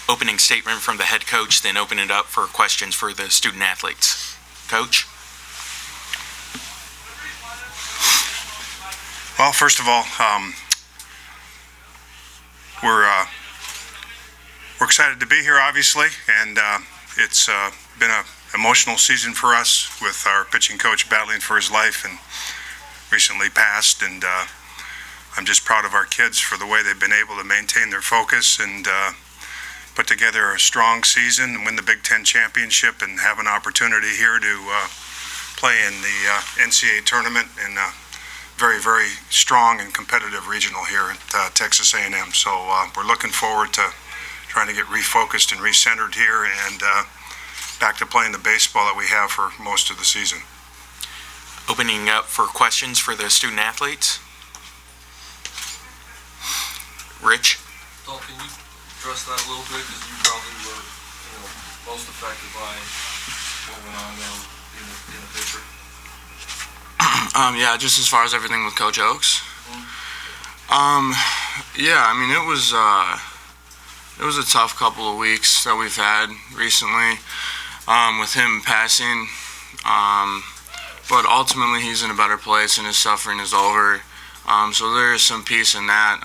opening statement from the head coach, then open it up for questions for the student athletes. Coach? Well, first of all, we're excited to be here, obviously, and it's been an emotional season for us with our pitching coach battling for his life and recently passed, and I'm just proud of our kids for the way they've been able to maintain their focus and put together a strong season and win the Big Ten championship and have an opportunity here to play in the NCAA tournament in a very, very strong and competitive regional here at Texas A&M. So we're looking forward to trying to get refocused and recentered here and back to playing the baseball that we have for most of the season. Opening up for questions for the student athletes. Rich? Dalton, can you address that a little bit, because you probably were, most affected by what went on there in the picture. Yeah, just as far as everything with Coach Oakes. Yeah, I mean, it was a tough couple of weeks that we've had recently with him passing. But ultimately, he's in a better place and his suffering is over. So there is some peace in that.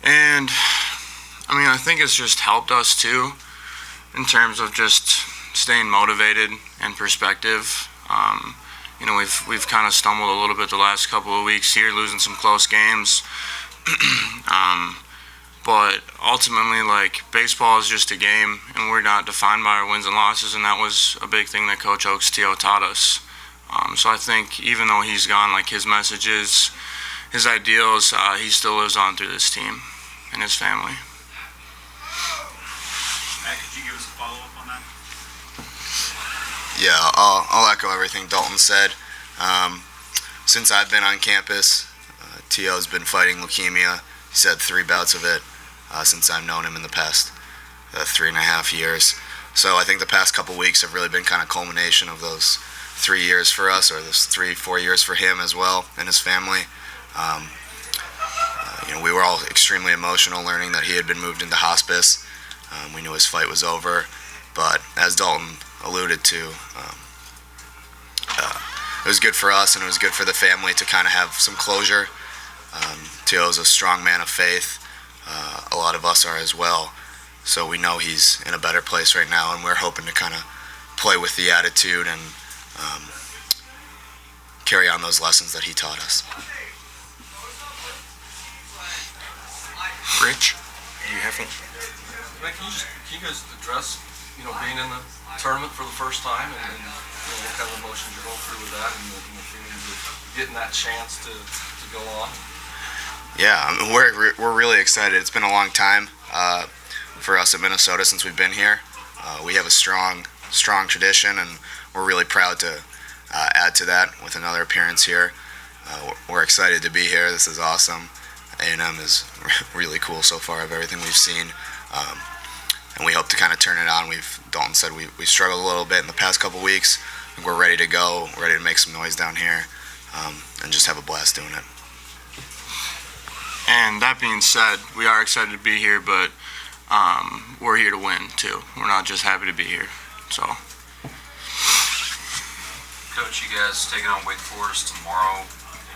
And I mean, I think it's just helped us too in terms of just staying motivated and perspective. We've kind of stumbled a little bit the last couple of weeks here, losing some close games. But ultimately, baseball is just a game, and we're not defined by our wins and losses, and that was a big thing that Coach Oakes T.O. taught us. So I think even though he's gone, his messages, his ideals, he still lives on through this team and his family. Matt, could you give us a follow-up on that? Yeah, I'll echo everything Dalton said. Since I've been on campus, T.O.'s been fighting leukemia. He's had 3 bouts of it since I've known him in the past 3.5 years. So I think the past couple weeks have really been kind of culmination of those 3 years for us, or those 3-4 years for him as well and his family. We were all extremely emotional learning that he had been moved into hospice. We knew his fight was over, but as Dalton alluded to, it was good for us and it was good for the family to kind of have some closure. T.O. is a strong man of faith. A lot of us are as well. So we know he's in a better place right now, and we're hoping to kind of play with the attitude and carry on those lessons that he taught us. Rich? Do you have any? Can you guys address, being in the tournament for the first time and what kind of emotions you're going through with that and the feelings of getting that chance to go on? Yeah, I mean, we're really excited. It's been a long time for us at Minnesota since we've been here. We have a strong tradition, and we're really proud to add to that with another appearance here. We're excited to be here. This is awesome. A&M is really cool so far of everything we've seen, and we hope to kind of turn it on. Dalton said we struggled a little bit in the past couple weeks. I think we're ready to go. We're ready to make some noise down here and just have a blast doing it. And that being said, we are excited to be here, but we're here to win too. We're not just happy to be here. So. Coach, you guys taking on Wake Forest tomorrow.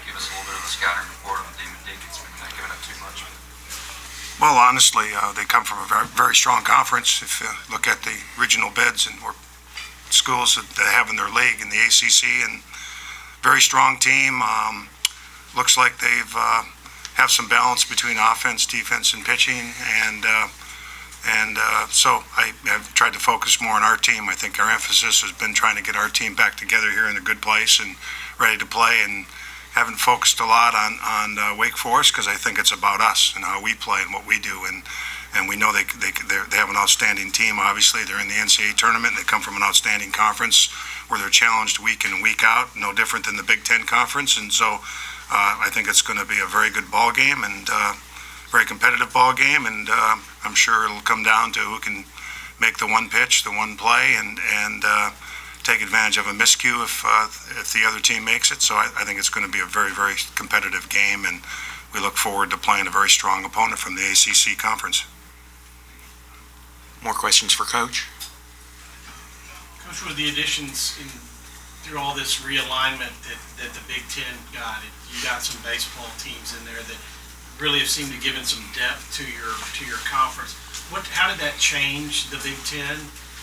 Give us a little bit of a scouting report on Damon Dinkins. Maybe not giving up too much. Well, honestly, they come from a very, very strong conference. If you look at the regional bids and schools that they have in their league in the ACC, and very strong team. Looks like they've have some balance between offense, defense, and pitching, and so I have tried to focus more on our team. I think our emphasis has been trying to get our team back together here in a good place and ready to play, and haven't focused a lot on Wake Forest because I think it's about us and how we play and what we do, and we know they have an outstanding team. Obviously, they're in the NCAA tournament. They come from an outstanding conference where they're challenged week in and week out, no different than the Big Ten conference, and so I think it's going to be a very good ball game and very competitive ball game, and I'm sure it'll come down to who can make the one pitch, the one play, and take advantage of a miscue if the other team makes it. So I think it's going to be a very, very competitive game, and we look forward to playing a very strong opponent from the ACC conference. More questions for Coach? Coach, with the additions through all this realignment that the Big Ten got, you got some baseball teams in there that really have seemed to give in some depth to your conference. How did that change the Big Ten,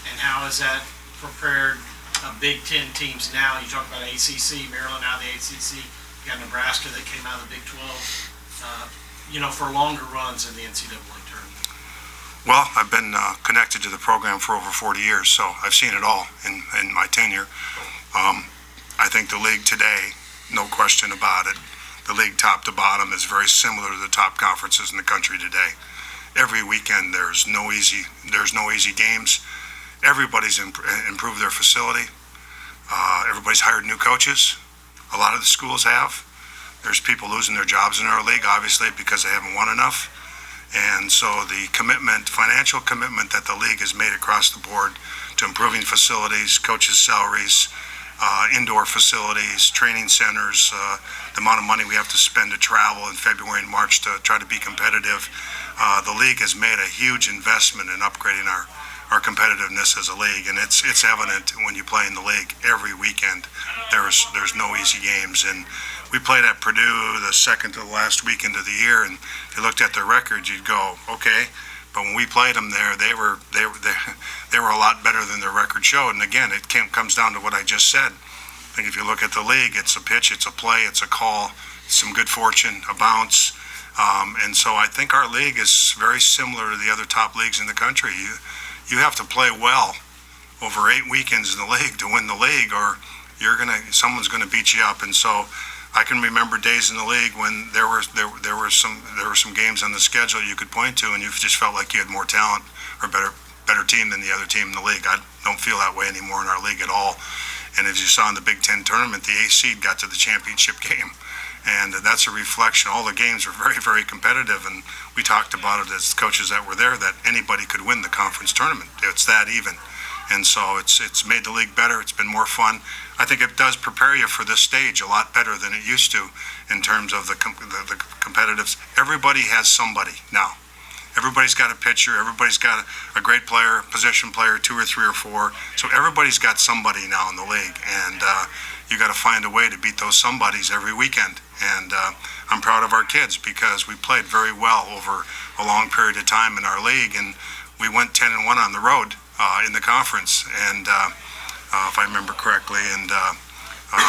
and how has that prepared Big Ten teams now? You talk about ACC, Maryland out of the ACC, you got Nebraska that came out of the Big 12, for longer runs in the NCAA tournament. Well, I've been connected to the program for over 40 years, so I've seen it all in my tenure. I think the league today, no question about it, the league top to bottom is very similar to the top conferences in the country today. Every weekend there's no easy games. Everybody's improved their facility. Everybody's hired new coaches. A lot of the schools have. There's people losing their jobs in our league, obviously, because they haven't won enough. And so the financial commitment that the league has made across the board to improving facilities, coaches' salaries, indoor facilities, training centers, the amount of money we have to spend to travel in February and March to try to be competitive. The league has made a huge investment in upgrading our competitiveness as a league, and it's evident when you play in the league every weekend. There's no easy games, and we played at Purdue the second to the last weekend of the year, and if you looked at their records, you'd go, okay. But when we played them there, they were a lot better than their record showed. And again, it comes down to what I just said. I think if you look at the league, it's a pitch, it's a play, it's a call, some good fortune, a bounce. And so I think our league is very similar to the other top leagues in the country. You have to play well over 8 weekends in the league to win the league, or someone's gonna beat you up. And so I can remember days in the league when there were some games on the schedule you could point to, and you just felt like you had more talent or better team than the other team in the league. I don't feel that way anymore in our league at all. And as you saw in the Big Ten tournament, the 8th seed got to the championship game, and that's a reflection. All the games were very, very competitive, and we talked about it as coaches that were there, that anybody could win the conference tournament. It's that even. And so it's made the league better. It's been more fun. I think it does prepare you for this stage a lot better than it used to in terms of the competitives. Everybody has somebody now. Everybody's got a pitcher. Everybody's got a great player, position player, 2 or 3 or 4. So everybody's got somebody now in the league, and you got to find a way to beat those somebodies every weekend. And I'm proud of our kids because we played very well over a long period of time in our league, and we went 10-1 on the road in the conference, and if I remember correctly, and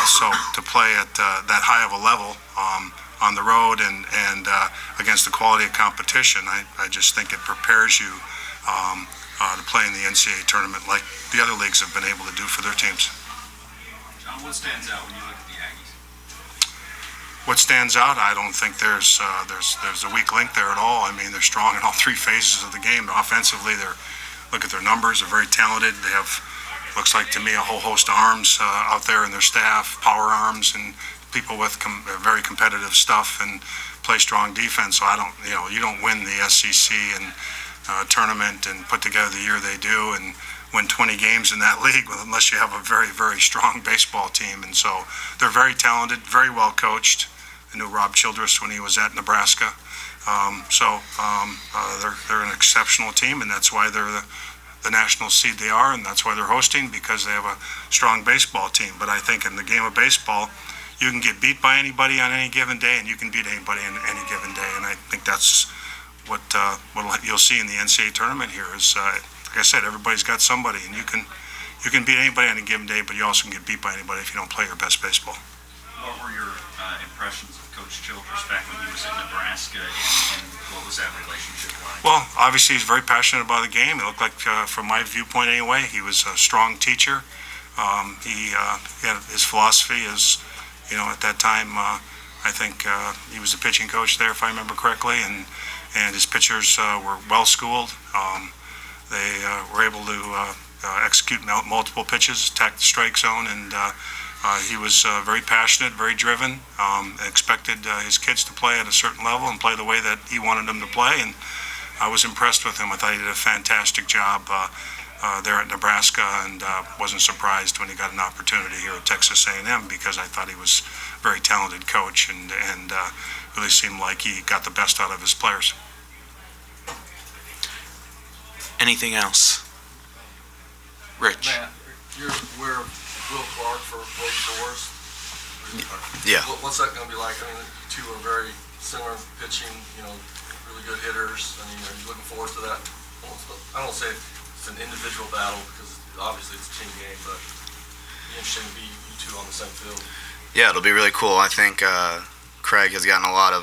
so to play at that high of a level on the road and against the quality of competition, I just think it prepares you to play in the NCAA tournament like the other leagues have been able to do for their teams. John, what stands out when you look at the Aggies? What stands out? I don't think there's a weak link there at all. I mean, they're strong in all 3 phases of the game. Offensively, look at their numbers. They're very talented. They have, looks like to me, a whole host of arms out there in their staff, power arms, and people with very competitive stuff and play strong defense. So you don't win the SEC and tournament and put together the year they do and win 20 games in that league unless you have a very, very strong baseball team. And so they're very talented, very well coached. I knew Rob Childress when he was at Nebraska. They're an exceptional team, and that's why they're the national seed they are, and that's why they're hosting, because they have a strong baseball team. But I think in the game of baseball, you can get beat by anybody on any given day, and you can beat anybody on any given day. And I think that's what you'll see in the NCAA tournament here is, like I said, everybody's got somebody, and you can beat anybody on a given day, but you also can get beat by anybody if you don't play your best baseball. What were your impressions of Coach Childress back when he was in Nebraska, and what was that relationship like? Well, obviously he's very passionate about the game. It looked like, from my viewpoint anyway, he was a strong teacher. He had his philosophy is, at that time, I think he was the pitching coach there, if I remember correctly, and his pitchers were well schooled. They were able to execute multiple pitches, attack the strike zone, and he was very passionate, very driven, expected his kids to play at a certain level and play the way that he wanted them to play, and I was impressed with him. I thought he did a fantastic job there at Nebraska, and wasn't surprised when he got an opportunity here at Texas A&M because I thought he was a very talented coach and really seemed like he got the best out of his players. Anything else? Rich? Matt, you're aware of Will Clark for Wake Forest? Yeah. What's that going to be like? I mean, you two are very similar pitching, really good hitters. I mean, are you looking forward to that? I don't say it's an individual battle because obviously it's a team game, but it'd be interesting to be you two on the same field. Yeah, it'll be really cool. I think Craig has gotten a lot of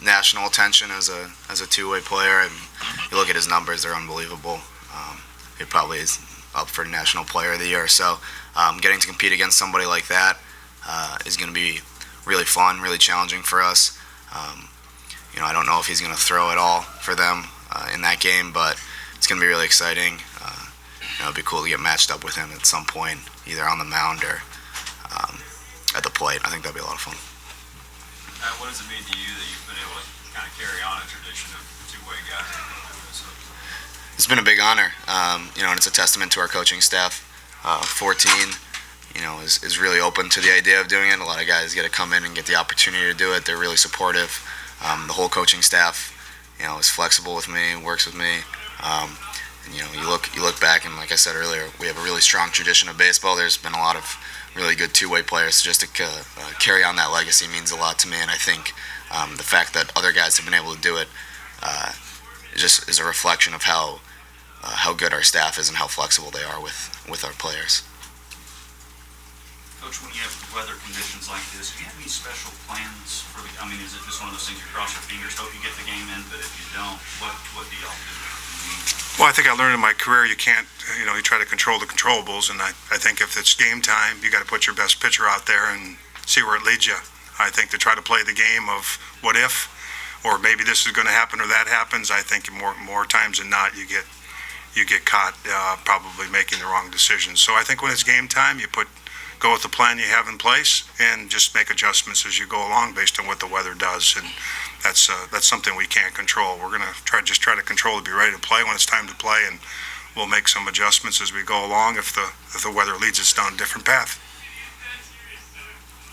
national attention as a two-way player, and you look at his numbers; they're unbelievable. He probably is up for National Player of the Year. So getting to compete against somebody like that is going to be really fun, really challenging for us. I don't know if he's going to throw it all for them in that game, but it's going to be really exciting. It'd be cool to get matched up with him at some point, either on the mound or at the plate. I think that'd be a lot of fun. What does it mean to you that you've been able to kind of carry on a tradition of two-way guys? It's been a big honor, and it's a testament to our coaching staff. 14, is really open to the idea of doing it. A lot of guys get to come in and get the opportunity to do it. They're really supportive. The whole coaching staff, is flexible with me, works with me. You look back, and like I said earlier, we have a really strong tradition of baseball. There's been a lot of really good two-way players. So just to carry on that legacy means a lot to me, and I think the fact that other guys have been able to do it just is a reflection of how good our staff is and how flexible they are with our players. Coach, when you have weather conditions like this, do you have any special plans for is it just one of those things you cross your fingers, hope you get the game in, but if you don't, what do y'all do? Well, I think I learned in my career you can't, you try to control the controllables, and I think if it's game time, you got to put your best pitcher out there and see where it leads you. I think to try to play the game of what if, or maybe this is going to happen or that happens, I think more times than not you get caught probably making the wrong decisions. So I think when it's game time, you go with the plan you have in place and just make adjustments as you go along based on what the weather does, and that's something we can't control. We're going to try to control to be ready to play when it's time to play, and we'll make some adjustments as we go along if the weather leads us down a different path.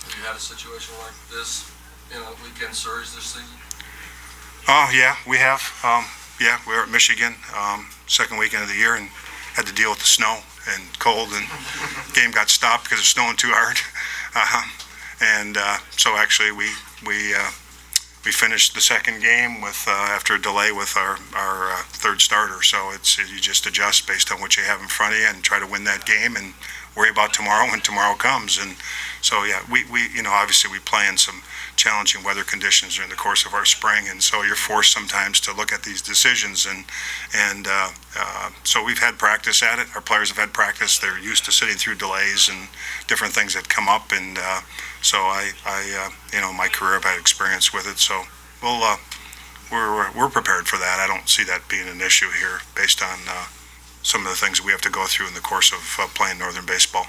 Have you had a situation like this in a weekend series this season? Oh yeah, we have. We were at Michigan second weekend of the year and had to deal with the snow and cold, and game got stopped because it's snowing too hard. So actually we finished the second game with after a delay with our third starter. So you just adjust based on what you have in front of you and try to win that game and worry about tomorrow when tomorrow comes. And so yeah, we obviously we play in some challenging weather conditions during the course of our spring, and so you're forced sometimes to look at these decisions, and so we've had practice at it. Our players have had practice. They're used to sitting through delays and different things that come up, and so I my career I've had experience with it. So we're prepared for that. I don't see that being an issue here based on some of the things we have to go through in the course of playing Northern baseball.